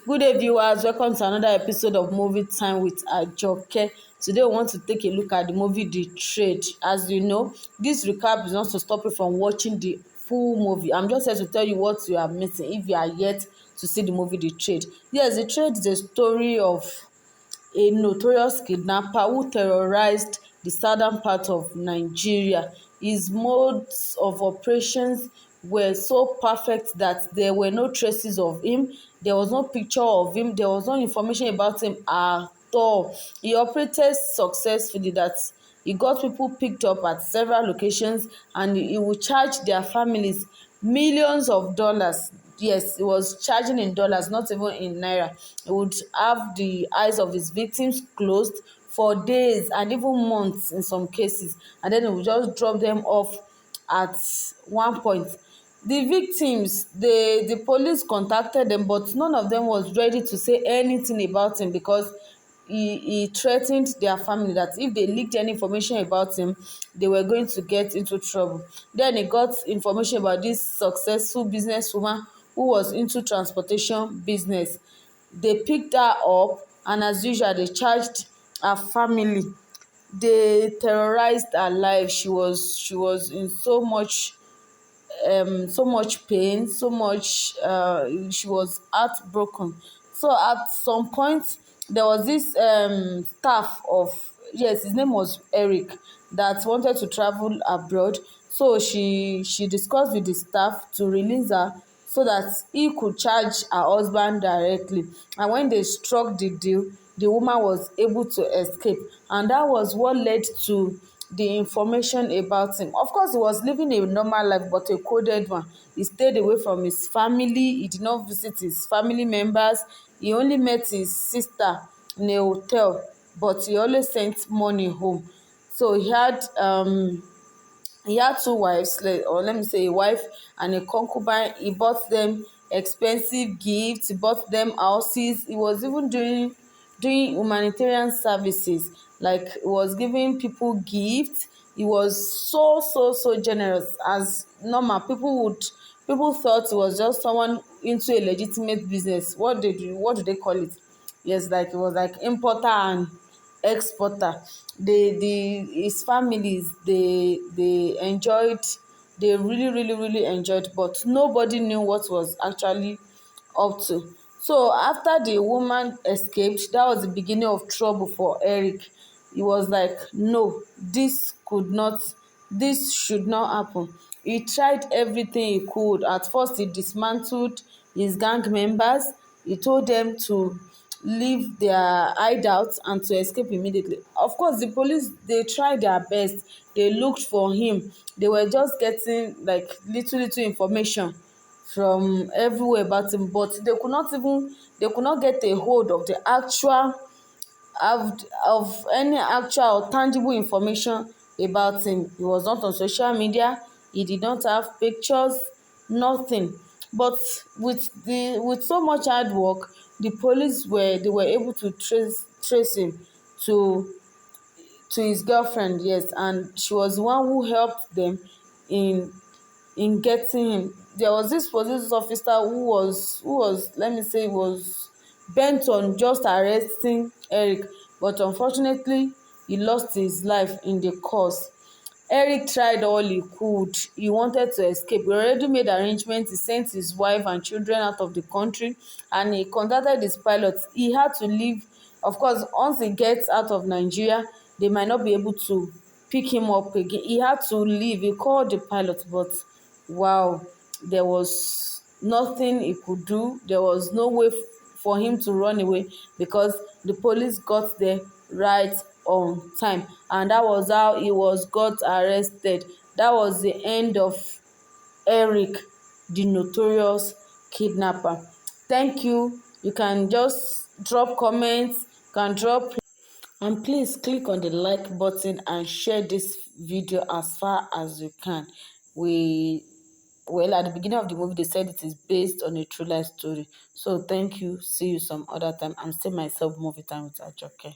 Good day, viewers. Welcome to another episode of Movie Time with Ajoke. Today, we want to take a look at the movie The Trade. As you know, this recap is not to stop you from watching the full movie. I'm just here to tell you what you are missing if you are yet to see the movie The Trade. Yes, The Trade is a story of a notorious kidnapper who terrorized the southern part of Nigeria. His modes of operations were so perfect that there were no traces of him. There was no picture of him. There was no information about him at all. He operated successfully that he got people picked up at several locations, and he would charge their families millions of dollars. Yes, he was charging in dollars, not even in naira. He would have the eyes of his victims closed for days and even months in some cases, and then he would just drop them off at one point. The victims, the police contacted them, but none of them was ready to say anything about him because he threatened their family that if they leaked any information about him, they were going to get into trouble. Then he got information about this successful businesswoman who was into transportation business. They picked her up, and as usual, they charged her family. They terrorized her life. She was in so much pain, so much she was heartbroken. So at some point there was this staff of, yes, his name was Eric, that wanted to travel abroad. So she discussed with the staff to release her so that he could charge her husband directly. And when they struck the deal, the woman was able to escape, and that was what led to the information about him. Of course, he was living a normal life, but a coded one. He stayed away from his family. He did not visit his family members. He only met his sister in a hotel, but he always sent money home. So he had two wives, or let me say a wife and a concubine. He bought them expensive gifts. He bought them houses. He was even doing humanitarian services, like he was giving people gifts. He was so generous. As normal, people thought he was just someone into a legitimate business. What do they call it? Yes, like it was like importer and exporter. The his families, they enjoyed, they really enjoyed, but nobody knew what was actually up to. So after the woman escaped, that was the beginning of trouble for Eric. He was like, no, this should not happen. He tried everything he could. At first, he dismantled his gang members. He told them to leave their hideouts and to escape immediately. Of course, the police, they tried their best. They looked for him. They were just getting like little information from everywhere about him, but they could not get a hold of the actual of any actual or tangible information about him. He was not on social media. He did not have pictures, nothing. But with so much hard work, the police were able to trace him to his girlfriend. Yes, and she was the one who helped them in getting him. There was this police officer who was, let me say, was bent on just arresting Eric, but unfortunately he lost his life in the course. Eric tried all he could. He wanted to escape. He already made arrangements. He sent his wife and children out of the country, and he contacted his pilots. He had to leave. Of course, once he gets out of Nigeria, they might not be able to pick him up again. He had to leave. He called the pilot, but wow, there was nothing he could do. There was no way for him to run away because the police got there right on time, and that was how he was got arrested. That was the end of Eric, the notorious kidnapper. Thank you. You can just drop comments, can drop, and please click on the like button and share this video as far as you can. Well, at the beginning of the movie, they said it is based on a true life story. So thank you. See you some other time. I'm still myself, Movie Time with Ajoke.